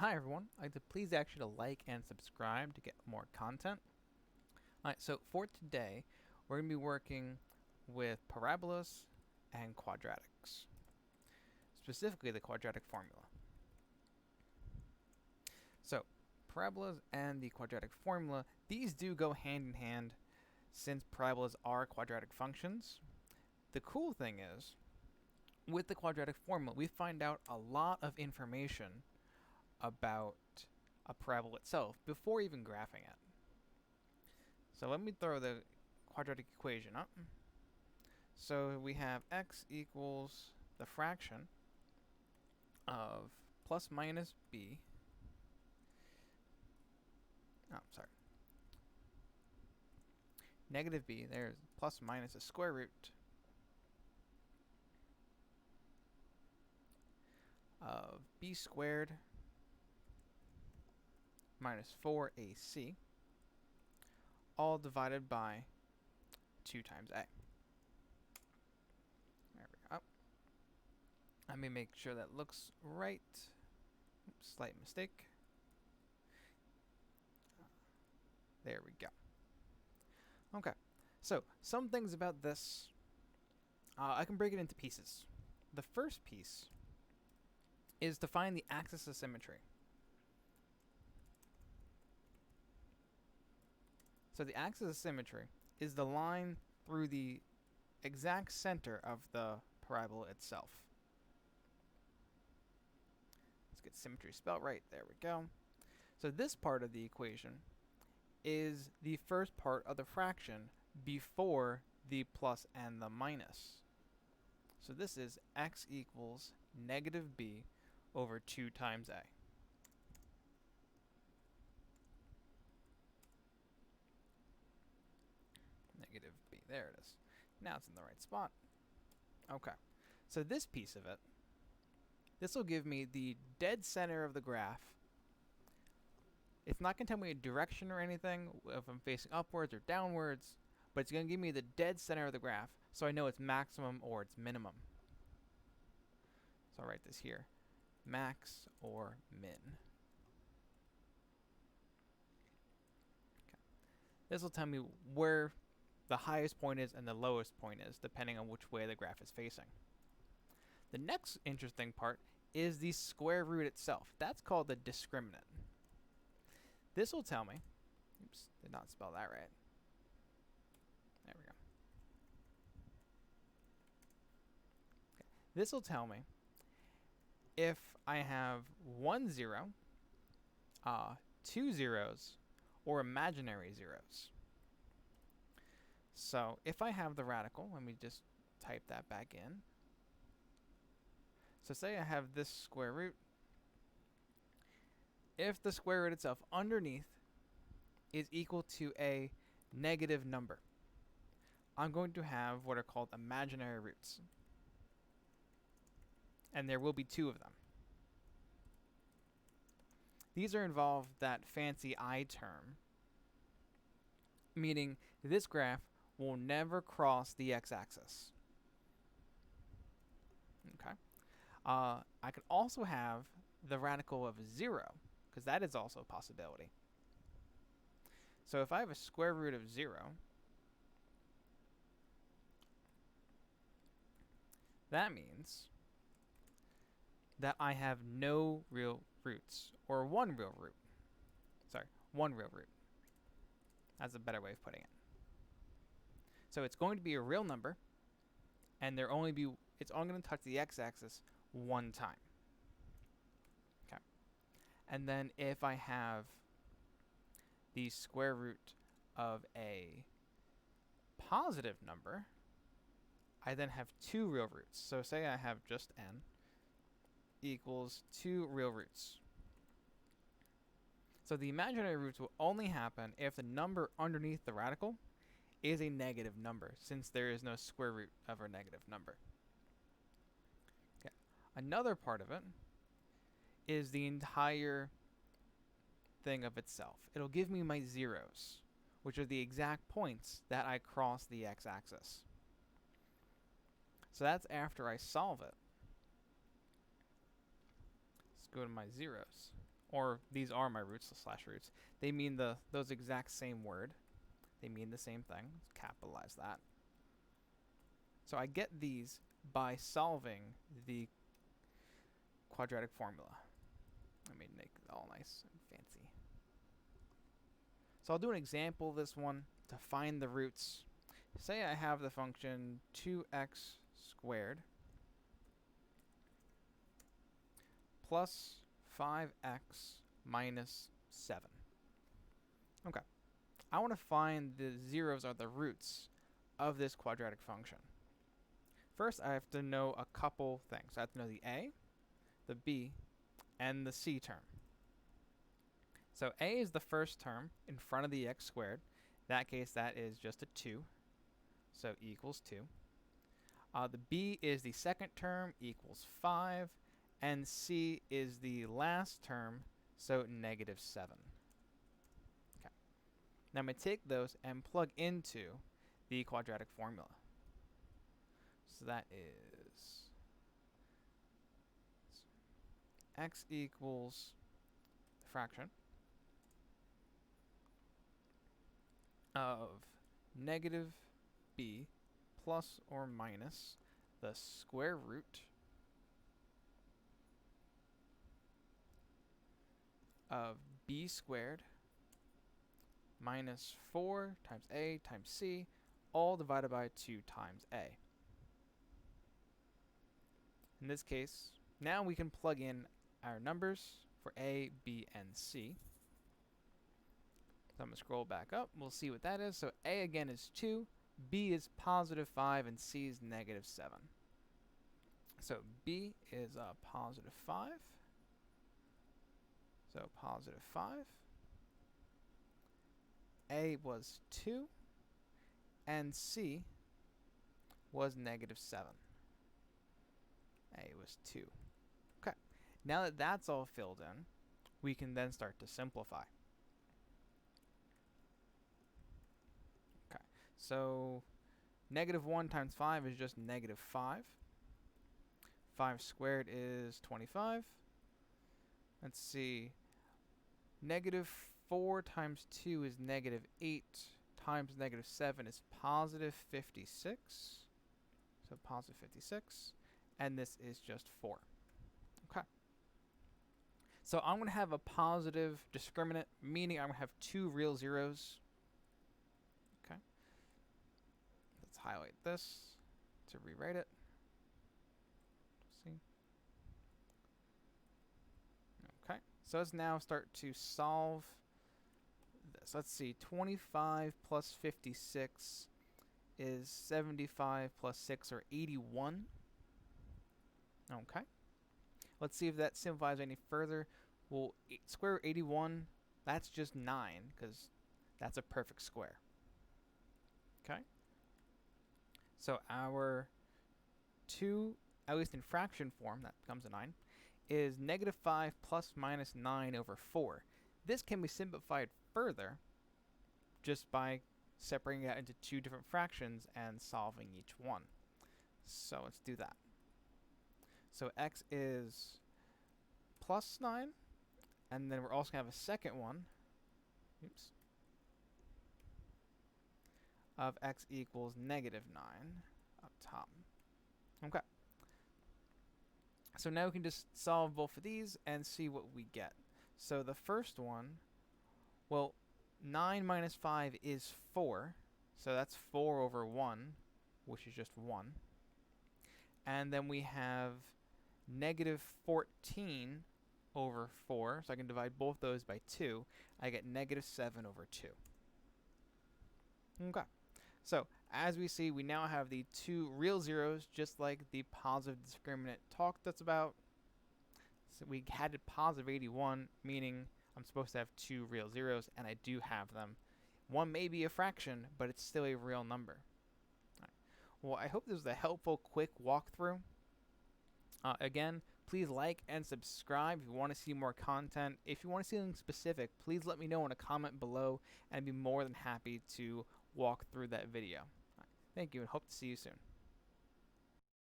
Hi everyone, I'd like to please ask you to like and subscribe to get more content. Alright, so for today, we're going to be working with parabolas and quadratics, specifically the quadratic formula. So, parabolas and the quadratic formula, these do go hand in hand since parabolas are quadratic functions. The cool thing is, with the quadratic formula, we find out a lot of information about a parabola itself before even graphing it. So let me throw the quadratic equation up. So we have x equals the fraction of plus minus b. Oh, sorry. Negative b, there's plus minus the square root of b squared minus 4ac, all divided by 2 times a. There we go. Let me make sure that looks right. Oops, slight mistake. There we go. Okay, so some things about this, I can break it into pieces. The first piece is to find the axis of symmetry. So the axis of symmetry is the line through the exact center of the parabola itself. Let's get symmetry spelled right. There we go. So this part of the equation is the first part of the fraction before the plus and the minus. So this is x equals negative b over 2 times a. Negative b. There it is. Now it's in the right spot. Okay. So this piece of it, this will give me the dead center of the graph. It's not going to tell me a direction or anything, if I'm facing upwards or downwards, but it's going to give me the dead center of the graph, so I know it's maximum or it's minimum. So I'll write this here. Max or min. Okay. This will tell me where the highest point is and the lowest point is, depending on which way the graph is facing. The next interesting part is the square root itself. That's called the discriminant. This will tell me, oops, did not spell that right. There we go. Okay. This will tell me if I have 1 0, 2 zeros, or imaginary zeros. So if I have the radical, let me just type that back in. So say I have this square root. If the square root itself underneath is equal to a negative number, I'm going to have what are called imaginary roots. And there will be 2 of them. These are involved that fancy I term, meaning this graph will never cross the x-axis. Okay. I could also have the radical of 0, because that is also a possibility. So if I have a square root of 0, that means that I have no real roots, or 1 real root. Sorry, 1 real root. That's a better way of putting it. So it's going to be a real number, and it's only going to touch the x-axis 1 time. Okay. And then if I have the square root of a positive number, I then have 2 real roots. So say I have just n equals 2 real roots. So the imaginary roots will only happen if the number underneath the radical is a negative number, since there is no square root of a negative number. Okay. Another part of it is the entire thing of itself. It'll give me my zeros, which are the exact points that I cross the x-axis. So that's after I solve it. Let's go to my zeros. or these are my roots, the slash roots. They mean those exact same word. They mean the same thing. Let's capitalize that. So I get these by solving the quadratic formula. Let me make it all nice and fancy. So I'll do an example of this one to find the roots. Say I have the function 2x squared plus 5x minus 7. Okay. I want to find the zeros are the roots of this quadratic function. First, I have to know a couple things. I have to know the a, the b, and the c term. So a is the first term in front of the x squared. In that case, that is just a 2, so equals 2. The b is the second term, equals 5. And c is the last term, so negative 7. Okay. Now I'm going to take those and plug into the quadratic formula. So that is x equals the fraction of negative b plus or minus the square root of b squared minus 4 times a times c, all divided by 2 times a. In this case, now we can plug in our numbers for a, b, and c. So I'm going to scroll back up. We'll see what that is. So a again is 2, b is positive 5, and c is negative 7. So b is positive 5. So positive 5. A was 2. And C was negative 7. A was 2. Okay. Now that that's all filled in, we can then start to simplify. Okay. So negative 1 times 5 is just negative 5. 5 squared is 25. Let's see. Negative 4 times 2 is negative 8 times negative 7 is positive 56. So positive 56. And this is just 4. Okay. So I'm going to have a positive discriminant, meaning I'm going to have 2 real zeros. Okay. Let's highlight this to rewrite it. See. Okay. So let's now start to solve this. Let's see. 25 plus 56 is 75 plus 6 or 81. Okay. Let's see if that simplifies any further. Well, square root 81, that's just 9 because that's a perfect square. Okay. So our 2, at least in fraction form, that becomes a 9, is negative 5 plus minus 9 over 4. This can be simplified further just by separating it out into 2 different fractions and solving each one. So let's do that. So x is plus 9, and then we're also going to have a second one, of x equals negative 9 up top. Okay. So now we can just solve both of these and see what we get. So the first one, well, 9 minus 5 is 4, so that's 4 over 1, which is just 1. And then we have negative 14 over 4, so I can divide both those by 2. I get negative 7 over 2. Okay. So, as we see, we now have the 2 real zeros, just like the positive discriminant talked us about. So we had a positive 81, meaning I'm supposed to have 2 real zeros, and I do have them. One may be a fraction, but it's still a real number. All right. Well, I hope this was a helpful, quick walkthrough. Again, please like and subscribe if you want to see more content. If you want to see something specific, please let me know in a comment below, and I'd be more than happy to walk through that video. All right. Thank you, and hope to see you soon.